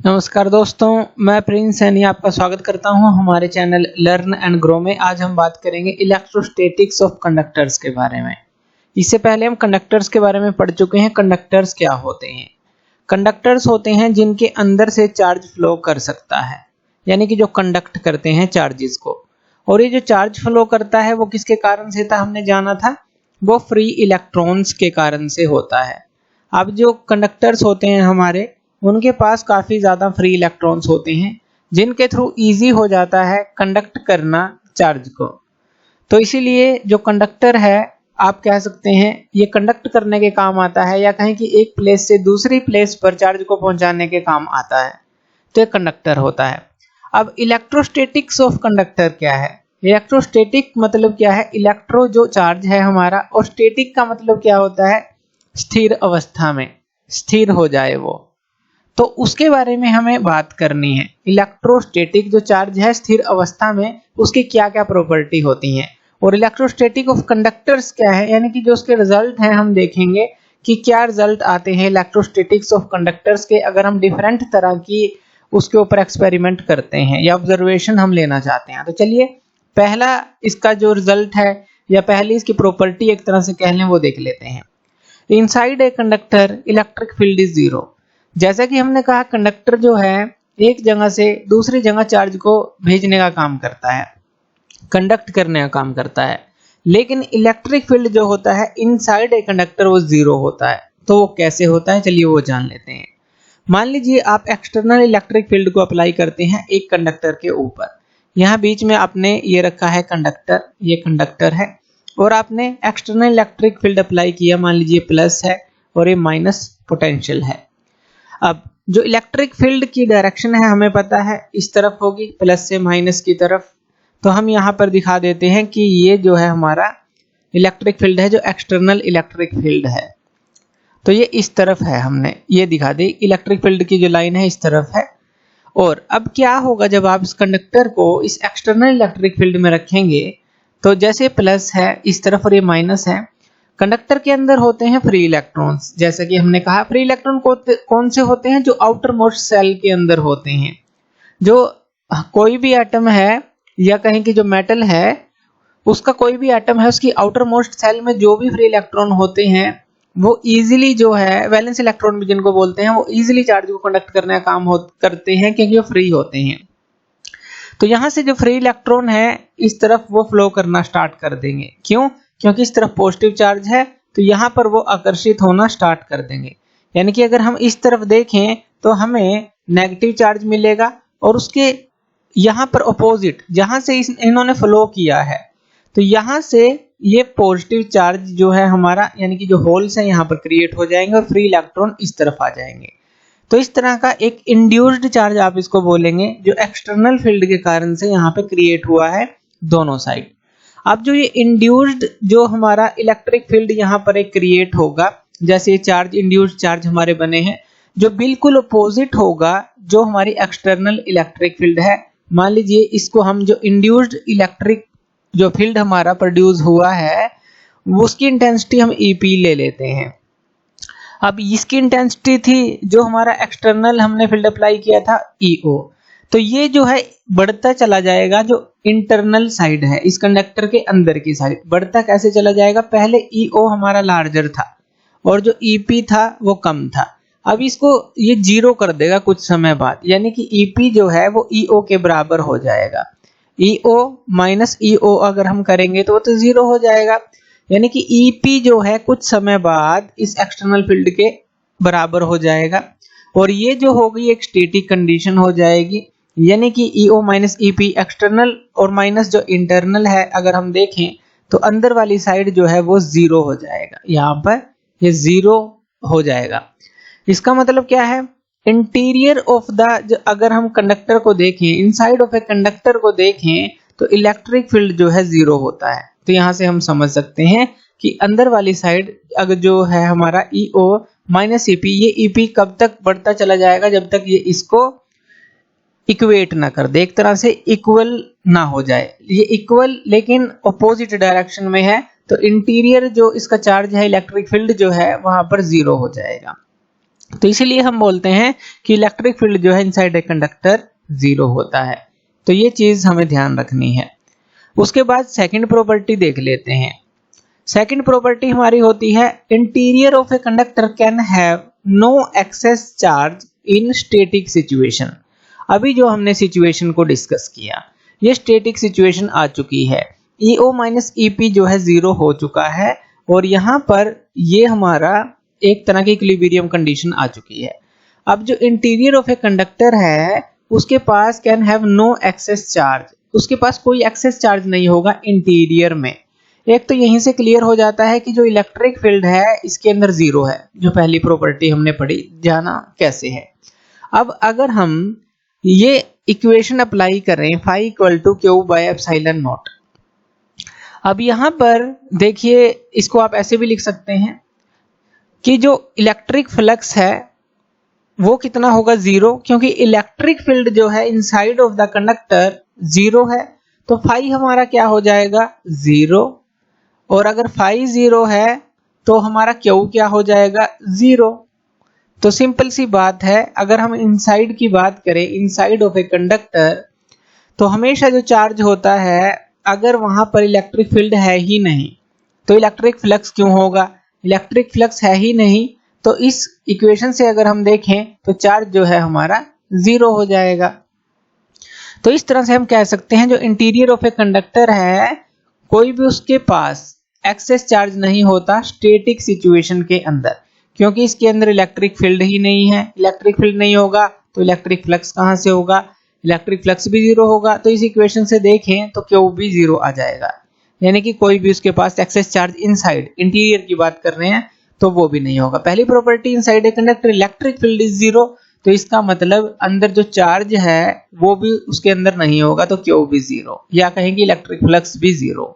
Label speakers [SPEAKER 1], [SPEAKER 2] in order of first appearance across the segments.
[SPEAKER 1] नमस्कार दोस्तों, मैं प्रिंस सैनी आपका स्वागत करता हूं हमारे चैनल लर्न एंड ग्रो में। आज हम बात करेंगे इलेक्ट्रोस्टैटिक्स ऑफ कंडक्टर्स के बारे में। इससे पहले हम कंडक्टर्स के बारे में पढ़ चुके हैं। कंडक्टर्स क्या होते हैं? कंडक्टर्स होते हैं जिनके अंदर से चार्ज फ्लो कर सकता है, यानी कि जो कंडक्ट करते हैं चार्जेस को। और ये जो चार्ज फ्लो करता है वो किसके कारण से था, हमने जाना था, वो फ्री इलेक्ट्रॉन्स के कारण से होता है। अब जो कंडक्टर्स होते हैं हमारे, उनके पास काफी ज्यादा फ्री इलेक्ट्रॉन्स होते हैं जिनके थ्रू इजी हो जाता है कंडक्ट करना चार्ज को। तो इसीलिए जो कंडक्टर है, आप कह सकते हैं ये कंडक्ट करने के काम आता है, या कहें कि एक प्लेस से दूसरी प्लेस पर चार्ज को पहुंचाने के काम आता है। तो ये कंडक्टर होता है। अब इलेक्ट्रोस्टैटिक्स ऑफ कंडक्टर क्या है? इलेक्ट्रोस्टैटिक मतलब क्या है? इलेक्ट्रो जो चार्ज है हमारा, और स्टैटिक का मतलब क्या होता है? स्थिर अवस्था में, स्थिर हो जाए वो। तो उसके बारे में हमें बात करनी है। इलेक्ट्रोस्टैटिक जो चार्ज है स्थिर अवस्था में, उसकी क्या क्या प्रॉपर्टी होती हैं, और इलेक्ट्रोस्टैटिक ऑफ कंडक्टर्स क्या है, यानी कि जो उसके रिजल्ट हैं हम देखेंगे कि क्या रिजल्ट आते हैं इलेक्ट्रोस्टैटिक्स ऑफ कंडक्टर्स के, अगर हम डिफरेंट तरह की उसके ऊपर एक्सपेरिमेंट करते हैं या ऑब्जर्वेशन हम लेना चाहते हैं। तो चलिए पहला इसका जो रिजल्ट है, या पहली इसकी प्रॉपर्टी एक तरह से कह लें, वो देख लेते हैं। Inside a conductor electric field is zero. जैसा कि हमने कहा, कंडक्टर जो है एक जगह से दूसरी जगह चार्ज को भेजने का काम करता है, कंडक्ट करने का काम करता है। लेकिन इलेक्ट्रिक फील्ड जो होता है इनसाइड ए कंडक्टर, वो जीरो होता है। तो वो कैसे होता है, चलिए वो जान लेते हैं। मान लीजिए आप एक्सटर्नल इलेक्ट्रिक फील्ड को अप्लाई करते हैं एक कंडक्टर के ऊपर। यहाँ बीच में आपने ये रखा है कंडक्टर, ये कंडक्टर है, और आपने एक्सटर्नल इलेक्ट्रिक फील्ड अप्लाई किया, मान लीजिए प्लस है और ये माइनस पोटेंशियल है। अब जो इलेक्ट्रिक फील्ड की डायरेक्शन है हमें पता है इस तरफ होगी, प्लस से माइनस की तरफ। तो हम यहाँ पर दिखा देते हैं कि ये जो है हमारा इलेक्ट्रिक फील्ड है, जो एक्सटर्नल इलेक्ट्रिक फील्ड है। तो ये इस तरफ है, हमने ये दिखा दी, इलेक्ट्रिक फील्ड की जो लाइन है इस तरफ है। और अब क्या होगा, जब आप इस कंडक्टर को इस एक्सटर्नल इलेक्ट्रिक फील्ड में रखेंगे, तो जैसे प्लस है इस तरफ और ये माइनस है, कंडक्टर के अंदर होते हैं फ्री इलेक्ट्रॉन्स। जैसा कि हमने कहा, फ्री इलेक्ट्रॉन कौन से होते हैं? जो आउटर मोस्ट सेल के अंदर होते हैं। जो कोई भी एटम है, या कहें कि जो मेटल है, उसका कोई भी एटम है, उसकी आउटर मोस्ट सेल में जो भी फ्री इलेक्ट्रॉन होते हैं, वो इजीली जो है वैलेंस इलेक्ट्रॉन भी जिनको बोलते हैं, वो इजीली चार्ज को कंडक्ट करने का काम करते हैं, क्योंकि वो फ्री होते हैं। तो यहाँ से जो फ्री इलेक्ट्रॉन है इस तरफ वो फ्लो करना स्टार्ट कर देंगे। क्यों? क्योंकि इस तरफ पॉजिटिव चार्ज है, तो यहाँ पर वो आकर्षित होना स्टार्ट कर देंगे। यानी कि अगर हम इस तरफ देखें तो हमें नेगेटिव चार्ज मिलेगा, और उसके यहाँ पर अपोजिट जहां से इन्होंने फ्लो किया है, तो यहाँ से ये पॉजिटिव चार्ज जो है हमारा, यानी कि जो होल्स है यहाँ पर क्रिएट हो जाएंगे, और फ्री इलेक्ट्रॉन इस तरफ आ जाएंगे। तो इस तरह का एक इंड्यूस्ड चार्ज आप इसको बोलेंगे, जो एक्सटर्नल फील्ड के कारण से यहाँ पे क्रिएट हुआ है दोनों साइड। अब जो ये इंड्यूस्ड जो हमारा इलेक्ट्रिक फील्ड यहाँ पर एक क्रिएट होगा, जैसे ये चार्ज इंड्यूस्ड चार्ज हमारे बने हैं, जो बिल्कुल अपोजिट होगा जो हमारी एक्सटर्नल इलेक्ट्रिक फील्ड है। मान लीजिए इसको हम जो इंड्यूस्ड इलेक्ट्रिक जो फील्ड हमारा प्रोड्यूस हुआ है, उसकी इंटेंसिटी हम ईपी ले लेते हैं। अब इसकी इंटेंसिटी थी जो हमारा एक्सटर्नल हमने फील्ड अप्लाई किया था, ईओ। तो ये जो है बढ़ता चला जाएगा, जो इंटरनल साइड है इस कंडक्टर के अंदर की साइड बढ़ता कैसे चला जाएगा? पहले ईओ हमारा लार्जर था और जो ईपी था वो कम था। अब इसको ये जीरो कर देगा कुछ समय बाद, यानी कि ईपी जो है वो ईओ के बराबर हो जाएगा। ईओ माइनस ईओ अगर हम करेंगे तो वो तो जीरो हो जाएगा, यानी कि ईपी जो है कुछ समय बाद इस एक्सटर्नल फील्ड के बराबर हो जाएगा। और ये जो होगी एक स्टैटिक कंडीशन हो जाएगी, यानी कि ईओ माइनस ईपी एक्सटर्नल और माइनस जो इंटरनल है, अगर हम देखें तो अंदर वाली साइड जो है वो जीरो हो जाएगा। यहाँ पर ये जीरो हो जाएगा। इसका मतलब क्या है? इंटीरियर ऑफ द, अगर हम कंडक्टर को देखें, इनसाइड ऑफ ए कंडक्टर को देखें, तो इलेक्ट्रिक फील्ड जो है जीरो होता है। तो यहाँ से हम समझ सकते हैं कि अंदर वाली साइड अगर जो है हमारा ईओ माइनस ईपी, ये ईपी कब तक बढ़ता चला जाएगा? जब तक ये इसको इक्वेट ना कर दे, एक तरह से इक्वल ना हो जाए। ये इक्वल लेकिन अपोजिट डायरेक्शन में है, तो इंटीरियर जो इसका चार्ज है इलेक्ट्रिक फील्ड जो है वहां पर जीरो हो जाएगा। तो इसीलिए हम बोलते हैं कि इलेक्ट्रिक फील्ड जो है इनसाइड ए कंडक्टर 0 होता है। तो ये चीज हमें ध्यान रखनी है। उसके बाद सेकंड प्रॉपर्टी देख लेते हैं। सेकंड प्रॉपर्टी हमारी होती है interior of a conductor can have no access charge in static situation. अभी जो हमने सिचुएशन को डिस्कस किया, ये स्टैटिक सिचुएशन आ चुकी है, EO माइनस EP जो है 0 हो चुका है और यहाँ पर ये हमारा एक तरह की इक्विलिब्रियम कंडीशन आ चुकी है। अब जो इंटीरियर ऑफ ए कंडक्टर है उसके पास can have no access charge, उसके पास कोई एक्सेस चार्ज नहीं होगा इंटीरियर में। एक तो यहीं से क्लियर हो जाता है कि जो इलेक्ट्रिक फील्ड है इसके अंदर 0 है, जो पहली प्रॉपर्टी हमने पढ़ी, जाना कैसे है। अब अगर हम ये इक्वेशन अप्लाई करें phi equal to q by epsilon naught. अब यहां पर देखिए, इसको आप ऐसे भी लिख सकते हैं कि जो इलेक्ट्रिक फ्लक्स है वो कितना होगा 0, क्योंकि इलेक्ट्रिक फील्ड जो है इनसाइड ऑफ द कंडक्टर 0 है, तो फाई हमारा क्या हो जाएगा 0, और अगर फाई 0 है तो हमारा क्यू क्या हो जाएगा 0। तो सिंपल सी बात है, अगर हम इनसाइड की बात करें, इनसाइड ऑफ ए कंडक्टर, तो हमेशा जो चार्ज होता है, अगर वहां पर इलेक्ट्रिक फील्ड है ही नहीं तो इलेक्ट्रिक फ्लक्स क्यों होगा, इलेक्ट्रिक फ्लक्स है ही नहीं, तो इस इक्वेशन से अगर हम देखें तो चार्ज जो है हमारा 0 हो जाएगा। तो इस तरह से हम कह सकते हैं जो इंटीरियर ऑफ ए कंडक्टर है कोई भी उसके पास एक्सेस चार्ज नहीं होता स्टैटिक सिचुएशन के अंदर, क्योंकि इसके अंदर इलेक्ट्रिक फील्ड ही नहीं है। इलेक्ट्रिक फील्ड नहीं होगा तो इलेक्ट्रिक फ्लक्स कहां से होगा, इलेक्ट्रिक फ्लक्स भी 0 होगा। तो इस इक्वेशन से देखें तो क्यू भी 0 आ जाएगा, यानी कि कोई भी उसके पास एक्सेस चार्ज इनसाइड, इंटीरियर की बात कर रहे हैं, तो वो भी नहीं होगा। पहली property inside a conductor electric field is 0, तो इसका मतलब अंदर जो चार्ज है वो भी उसके अंदर नहीं होगा, तो क्यू भी 0, या कहेंगे इलेक्ट्रिक फ्लक्स भी 0।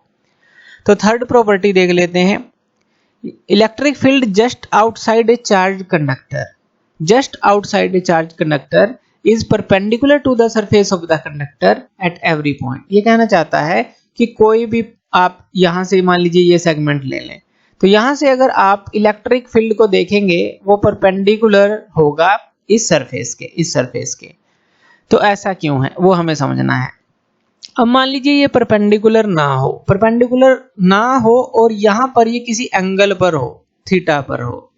[SPEAKER 1] तो थर्ड प्रॉपर्टी देख लेते हैं, electric field just outside a charge conductor, just outside a charge conductor is perpendicular to the surface of the conductor at every point. ये कहना चाहता है कि कोई भी आप यहां से मान लीजिए ये सेगमेंट ले लें, तो यहां से अगर आप इलेक्ट्रिक फील्ड को देखेंगे वो परपेंडिकुलर होगा इस सरफेस के। तो ऐसा क्यों है वो हमें समझना है। अब मान लीजिए ये परपेंडिकुलर ना हो और यहां पर ये किसी एंगल पर हो, थीटा पर हो,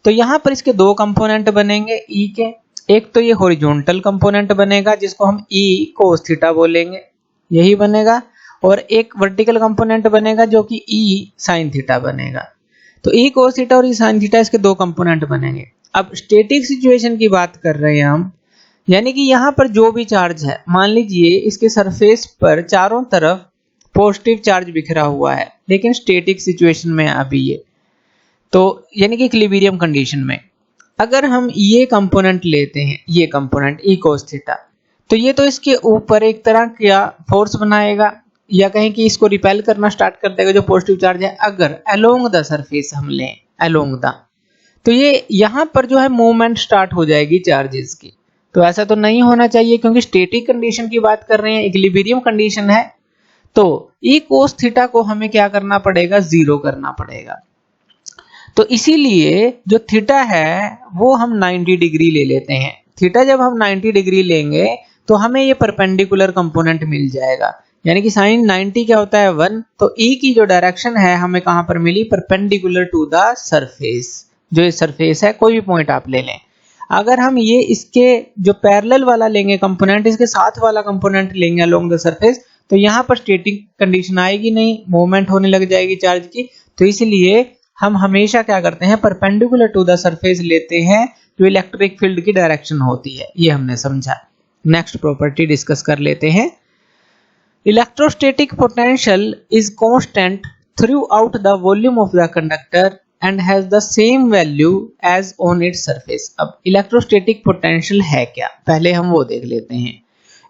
[SPEAKER 1] तो यहां पर इसके दो कंपोनेंट बनेंगे ई के। एक तो ये हॉरिजॉन्टल कंपोनेंट बनेगा जिसको हम ई कोस थीटा बोलेंगे, यही बनेगा, और एक वर्टिकल कंपोनेंट बनेगा जो कि ई साइन थीटा बनेगा। तो ई कोस थीटा और ई साइन थीटा इसके दो कंपोनेंट बनेंगे। अब स्टैटिक सिचुएशन की बात कर रहे हैं हम, यानी कि यहां पर जो भी चार्ज है, मान लीजिए इसके सरफेस पर चारों तरफ पॉजिटिव चार्ज बिखरा हुआ है, लेकिन स्टैटिक सिचुएशन में अभी ये, तो यानी कि इक्विलिब्रियम कंडीशन में अगर हम ये कंपोनेंट लेते हैं, ये कंपोनेंट ई कोस थीटा, तो ये तो इसके ऊपर एक तरह का फोर्स बनाएगा, या कहें कि इसको रिपेल करना स्टार्ट कर देगा जो पॉजिटिव चार्ज है। अगर अलोंग द सरफेस हम लें, अलोंग द, तो ये यहां पर जो है मूवमेंट स्टार्ट हो जाएगी चार्जेस की। तो ऐसा तो नहीं होना चाहिए, क्योंकि स्टैटिक कंडीशन की बात कर रहे हैं, इक्विलिब्रियम कंडीशन है, तो ई कोस थीटा को हमें क्या करना पड़ेगा, 0 करना पड़ेगा। तो इसीलिए जो थीटा है वो हम 90 डिग्री ले लेते हैं। थीटा जब हम 90 डिग्री लेंगे तो हमें ये परपेंडिकुलर कंपोनेंट मिल जाएगा, यानी कि साइन 90 क्या होता है 1, तो ई की जो डायरेक्शन है हमें कहां पर मिली, परपेंडिकुलर टू द सरफेस। जो ये सरफेस है कोई भी पॉइंट आप ले लें, अगर हम ये इसके जो पैरेलल वाला लेंगे कंपोनेंट, इसके साथ वाला कंपोनेंट लेंगे अलोंग द सरफेस, तो यहाँ पर स्टैटिक कंडीशन आएगी नहीं, मूवमेंट होने लग जाएगी चार्ज की। तो इसलिए हम हमेशा क्या करते हैं, परपेंडिकुलर टू द सरफेस लेते हैं जो इलेक्ट्रिक फील्ड की डायरेक्शन होती है। ये हमने समझा। नेक्स्ट प्रॉपर्टी डिस्कस कर लेते हैं, electrostatic potential is constant through out the volume of the conductor and has the same value as on its surface। अब इलेक्ट्रोस्टैटिक पोटेंशियल है क्या, पहले हम वो देख लेते हैं।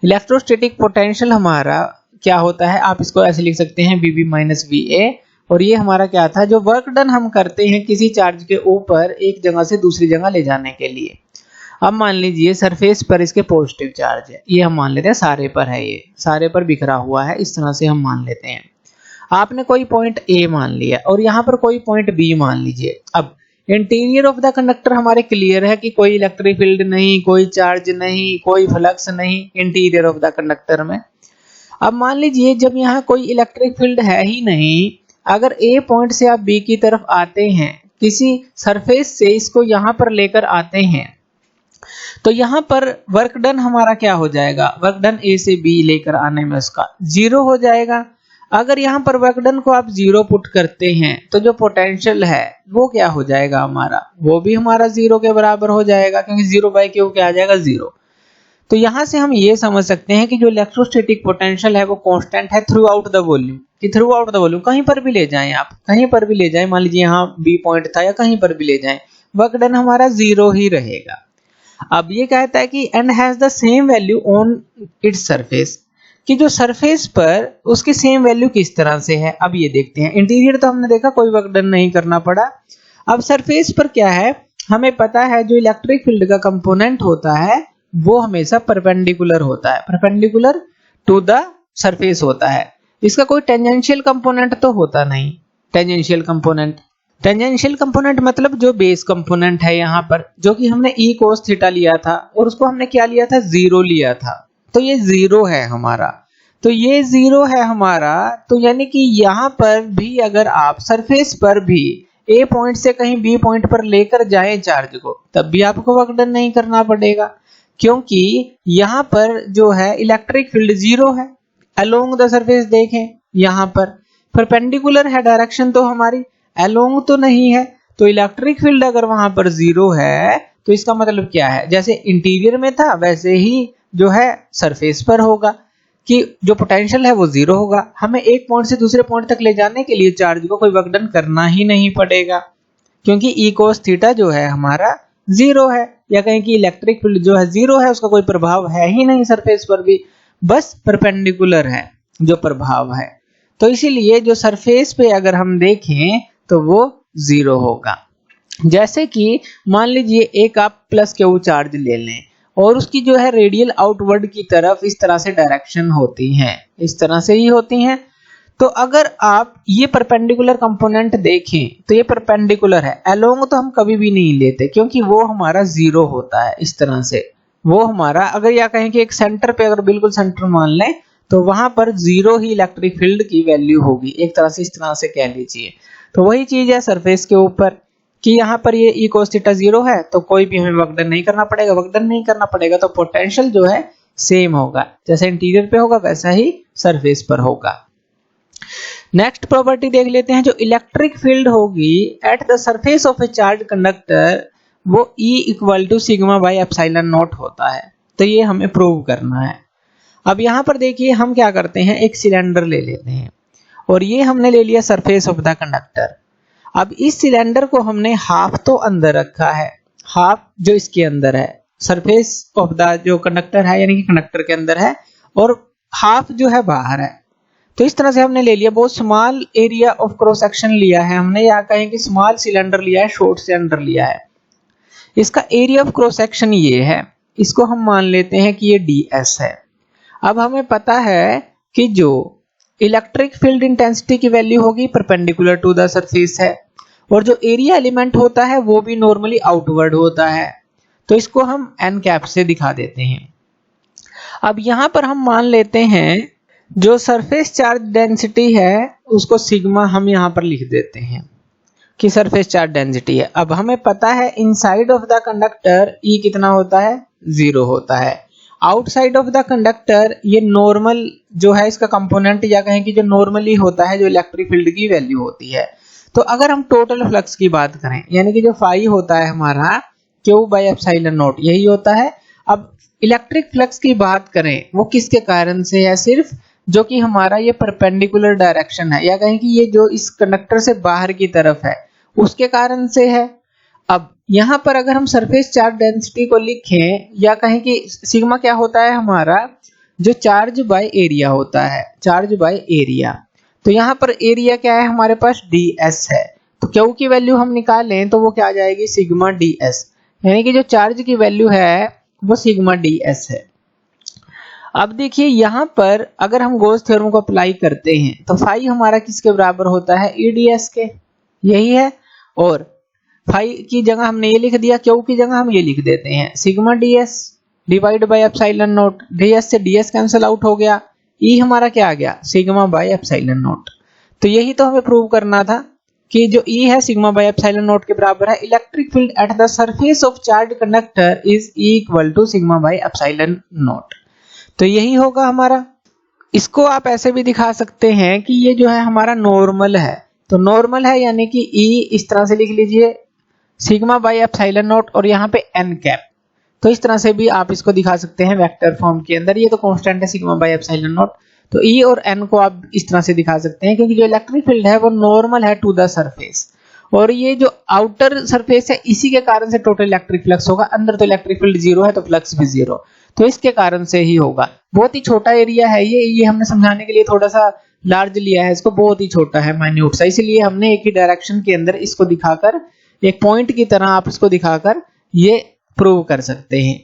[SPEAKER 1] इलेक्ट्रोस्टैटिक पोटेंशियल हमारा क्या होता है, आप इसको ऐसे लिख सकते हैं VB माइनस VA, और ये हमारा क्या था, जो वर्क डन हम करते हैं किसी चार्ज के ऊपर एक जगह से दूसरी जगह ले जाने के लिए। अब मान लीजिए सरफेस पर इसके पॉजिटिव चार्ज है, ये हम मान लेते हैं सारे पर है, ये सारे पर बिखरा हुआ है, इस तरह से हम मान लेते हैं। आपने कोई पॉइंट ए मान लिया और यहाँ पर कोई पॉइंट बी मान लीजिए। अब इंटीरियर ऑफ द कंडक्टर हमारे क्लियर है कि कोई इलेक्ट्रिक फील्ड नहीं, कोई चार्ज नहीं, कोई फ्लक्स नहीं इंटीरियर ऑफ द कंडक्टर में। अब मान लीजिए जब यहाँ कोई इलेक्ट्रिक फील्ड है ही नहीं, अगर ए पॉइंट से आप बी की तरफ आते हैं, किसी सरफेस से इसको यहाँ पर लेकर आते हैं, तो यहाँ पर वर्क डन हमारा क्या हो जाएगा, वर्क डन ए से बी लेकर आने में उसका 0 हो जाएगा। अगर यहाँ पर वर्क डन को आप 0 पुट करते हैं तो जो पोटेंशियल है वो क्या हो जाएगा हमारा, वो भी हमारा 0 के बराबर हो जाएगा, क्योंकि 0/q क्या आ जाएगा 0। तो यहाँ से हम ये समझ सकते हैं कि जो इलेक्ट्रोस्टैटिक पोटेंशियल है वो कांस्टेंट है थ्रू आउट द वॉल्यूम, कि थ्रू आउट द वॉल्यूम कहीं पर भी ले जाएं आप, कहीं पर भी ले जाएं, मान लीजिए यहाँ बी पॉइंट था या कहीं पर भी ले जाएं, वर्क डन हमारा 0 ही रहेगा। अब ये कहता है कि and has the same value on its surface, कि जो सरफेस पर उसकी सेम वैल्यू किस तरह से है। अब ये देखते हैं, इंटीरियर तो हमने देखा कोई वर्क डन नहीं करना पड़ा। अब सरफेस पर क्या है, हमें पता है जो इलेक्ट्रिक फील्ड का कंपोनेंट होता है वो हमेशा परपेंडिकुलर होता है, परपेंडिकुलर टू द सरफेस होता है, इसका कोई टेंजेंशियल कंपोनेंट तो होता नहीं। टेंजेंशियल कंपोनेंट मतलब जो बेस कंपोनेंट है यहाँ पर, जो कि हमने e cos थीटा लिया था और उसको हमने क्या लिया था, 0 लिया था, तो ये 0 है हमारा, तो ये 0 है हमारा। तो यानी कि यहाँ पर भी अगर आप सरफेस पर भी a पॉइंट से कहीं b पॉइंट पर लेकर जाएं चार्ज को, तब भी आपको वर्क डन नहीं करना पड़ेगा, क्योंकि यहाँ पर जो है इलेक्ट्रिक फील्ड 0 है। अलोंग द सरफेस देखें, यहाँ पर परपेंडिकुलर है डायरेक्शन तो हमारी, अलोंग तो नहीं है, तो इलेक्ट्रिक फील्ड अगर वहां पर 0 है तो इसका मतलब क्या है, जैसे इंटीरियर में था वैसे ही जो है सरफेस पर होगा, कि जो पोटेंशियल है वो 0 होगा। हमें एक पॉइंट से दूसरे पॉइंट तक ले जाने के लिए चार्ज को कोई वर्क डन करना ही नहीं पड़ेगा, क्योंकि e cos थीटा जो है हमारा 0 है, या कहें कि इलेक्ट्रिक फील्ड जो है 0 है, उसका कोई प्रभाव है ही नहीं सरफेस पर भी, बस परपेंडिकुलर है जो प्रभाव है। तो इसीलिए जो सरफेस पे अगर हम देखें तो वो 0 होगा। जैसे कि मान लीजिए एक आप प्लस क्यू चार्ज ले लें और उसकी जो है रेडियल आउटवर्ड की तरफ इस तरह से डायरेक्शन होती है, इस तरह से ही होती हैं। तो अगर आप ये परपेंडिकुलर कंपोनेंट देखें तो ये परपेंडिकुलर है, अलोंग तो हम कभी भी नहीं लेते क्योंकि वो हमारा 0 होता है, इस तरह से वो हमारा, अगर या कहें कि एक सेंटर पे अगर बिल्कुल सेंटर मान लें तो वहां पर 0 ही इलेक्ट्रिक फील्ड की वैल्यू होगी, एक तरह से इस तरह से कह लीजिए। तो वही चीज है सरफेस के ऊपर कि यहाँ पर ये e cos थीटा 0 है तो कोई भी हमें वर्क डन नहीं करना पड़ेगा, वर्क डन नहीं करना पड़ेगा तो पोटेंशियल जो है सेम होगा, जैसे इंटीरियर पे होगा वैसा ही सरफेस पर होगा। नेक्स्ट प्रॉपर्टी देख लेते हैं, जो इलेक्ट्रिक फील्ड होगी eight the surface of a charge conductor वो E = sigma by epsilon not होता है, तो ये हमें प्रूव करना है। अब यहाँ पर देखिए हम क्या करते हैं, एक सिलेंडर ले लेते हैं और ये हमने ले लिया सरफेस ऑफ द कंडक्टर। अब इस सिलेंडर को हमने हाफ तो अंदर रखा है, हाफ जो इसके अंदर है सरफेस ऑफ द जो कंडक्टर है यानी कि कंडक्टर के अंदर है, और हाफ जो है बाहर है। तो इस तरह से हमने ले लिया, बहुत small area of cross section लिया है हमने, या कहें कि स्मॉल सिलेंडर लिया है, शॉर्ट सिलेंडर लिया है। इसका एरिया ऑफ क्रॉस सेक्शन ये है, इसको हम मान लेते हैं कि ये ds है। अब हमें पता है कि जो इलेक्ट्रिक फील्ड इंटेंसिटी की वैल्यू होगी परपेंडिकुलर टू द सरफेस है, और जो एरिया एलिमेंट होता है वो भी नॉर्मली आउटवर्ड होता है, तो इसको हम n कैप से दिखा देते हैं। अब यहाँ पर हम मान लेते हैं जो सरफेस चार्ज डेंसिटी है उसको सिग्मा हम यहाँ पर लिख देते हैं कि सरफेस चार्ज डेंसिटी है। अब हमें पता है inside of the conductor E कितना होता है, 0 होता है। आउटसाइड ऑफ द कंडक्टर ये नॉर्मल जो है इसका कंपोनेंट, या कहें कि जो नॉर्मली होता है जो इलेक्ट्रिक फील्ड की वैल्यू होती है। तो अगर हम टोटल फ्लक्स की बात करें यानी कि जो फाई होता है हमारा Q/ε0 यही होता है। अब इलेक्ट्रिक फ्लक्स की बात करें वो किसके कारण से है, सिर्फ जो कि हमारा ये परपेंडिकुलर डायरेक्शन है, या कहें कि ये जो इस कंडक्टर से बाहर की तरफ है उसके कारण से है। अब यहाँ पर अगर हम सरफेस चार्ज डेंसिटी को लिखें, या कहें कि सिग्मा क्या होता है हमारा, जो चार्ज बाय एरिया होता है, चार्ज बाय एरिया। तो यहाँ पर एरिया क्या है हमारे पास, ds है, तो Q की वैल्यू हम निकालें तो वो क्या आ जाएगी, सिग्मा ds, यानी कि जो चार्ज की वैल्यू है वो सिग्मा ds है। अब देखिए यहाँ पर अगर हम गॉस थ्योरम को अप्लाई करते हैं तो फाई हमारा किसके बराबर होता है, EDS के, यही है। और फाई की जगह हमने ये लिख दिया, क्यू की जगह हम ये लिख देते हैं sigma ds divide by epsilon not. ds से ds कैंसिल आउट हो गया, ई हमारा क्या आ गया सिग्मा बाय एप्सिलॉन नॉट। तो यही तो हमें प्रूव करना था कि जो ई है सिग्मा बाय एप्सिलॉन नॉट के बराबर है। Electric field at the surface of charge conductor is equal to sigma by epsilon naught. तो यही होगा हमारा। इसको आप ऐसे भी दिखा सकते हैं कि ये जो है हमारा नॉर्मल है, तो नॉर्मल है यानी कि ई इस तरह से लिख लीजिए सिग्मा बाय एप्सिलॉन नॉट और यहाँ पे एन कैप। तो इस तरह से भी आप इसको दिखा सकते हैं वेक्टर फॉर्म के अंदर। ये तो कांस्टेंट है सिग्मा बाय एप्सिलॉन नॉट, तो ई और एन को आप इस तरह से दिखा सकते हैं क्योंकि जो इलेक्ट्रिक फील्ड है वो नॉर्मल है टू द सरफेस, और ये जो आउटर सरफेस है इसी के कारण से टोटल इलेक्ट्रिक फ्लक्स होगा। अंदर तो इलेक्ट्रिक फील्ड जीरो है तो फ्लक्स भी जीरो, तो इसके कारण से ही होगा। बहुत ही छोटा एरिया है ये हमने समझाने के लिए थोड़ा सा लार्ज लिया है इसको, बहुत ही छोटा है माइन्यूट सा, इसलिए हमने एक ही डायरेक्शन के अंदर इसको दिखाकर एक पॉइंट की तरह आप इसको दिखाकर ये प्रूव कर सकते हैं।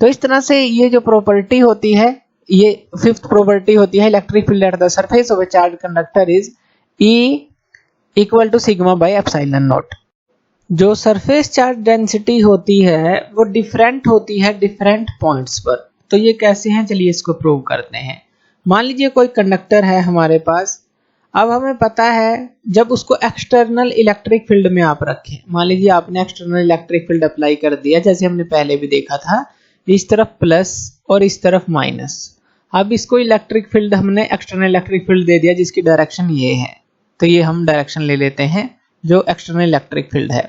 [SPEAKER 1] तो इस तरह से ये जो प्रॉपर्टी होती है, ये फिफ्थ प्रॉपर्टी होती है electric field at the surface of a charge conductor is E equal to sigma by epsilon naught. जो सरफेस चार्ज डेंसिटी होती है वो डिफरेंट होती है डिफरेंट पॉइंट्स पर। तो ये कैसे हैं, चलिए इसको प्रूव करते हैं। मान लीजिए कोई कंडक्टर है हमारे पास, अब हमें पता है जब उसको एक्सटर्नल इलेक्ट्रिक फील्ड में आप रखें, मान लीजिए आपने एक्सटर्नल इलेक्ट्रिक फील्ड अप्लाई कर दिया जैसे हमने पहले भी देखा था, इस तरफ प्लस और इस तरफ माइनस। अब इसको इलेक्ट्रिक फील्ड हमने एक्सटर्नल इलेक्ट्रिक फील्ड दे दिया जिसकी डायरेक्शन ये है, तो ये हम डायरेक्शन ले लेते हैं जो एक्सटर्नल इलेक्ट्रिक फील्ड है।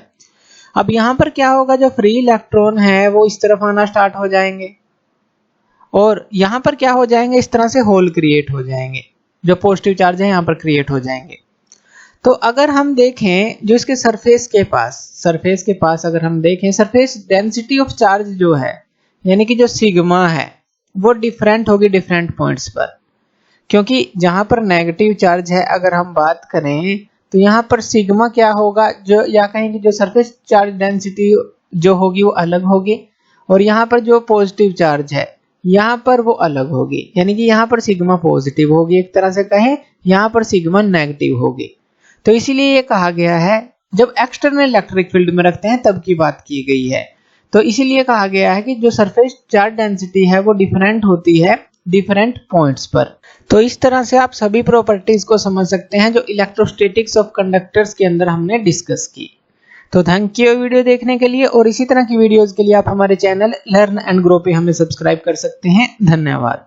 [SPEAKER 1] अब यहाँ पर क्या होगा, जो फ्री इलेक्ट्रॉन है वो इस तरफ आना स्टार्ट हो जाएंगे और यहाँ पर क्या हो जाएंगे, इस तरह से होल क्रिएट हो जाएंगे, जो पॉजिटिव चार्ज है यहाँ पर क्रिएट हो जाएंगे। तो अगर हम देखें जो इसके सरफेस के पास अगर हम देखें सरफेस डेंसिटी ऑफ चार्ज जो है यानी कि जो सिग्मा है वो डिफरेंट होगी डिफरेंट पॉइंट्स पर, क्योंकि जहां पर नेगेटिव चार्ज है अगर हम बात करें तो यहाँ पर सिग्मा क्या होगा, जो या कहें कि जो सरफेस चार्ज डेंसिटी जो होगी वो अलग होगी, और यहाँ पर जो पॉजिटिव चार्ज है यहाँ पर वो अलग होगी, यानी कि यहाँ पर सिग्मा पॉजिटिव होगी, एक तरह से कहें यहाँ पर सिग्मा नेगेटिव होगी। तो इसीलिए ये कहा गया है जब एक्सटर्नल इलेक्ट्रिक फील्ड में रखते हैं तब की बात की गई है। तो इसीलिए कहा गया है कि जो सरफेस चार्ज डेंसिटी है वो डिफरेंट होती है डिफरेंट पॉइंट्स पर। तो इस तरह से आप सभी प्रॉपर्टीज को समझ सकते हैं जो इलेक्ट्रोस्टैटिक्स ऑफ कंडक्टर्स के अंदर हमने डिस्कस की। तो थैंक यू वीडियो देखने के लिए, और इसी तरह की वीडियोस के लिए आप हमारे चैनल लर्न एंड ग्रो पे हमें सब्सक्राइब कर सकते हैं। धन्यवाद।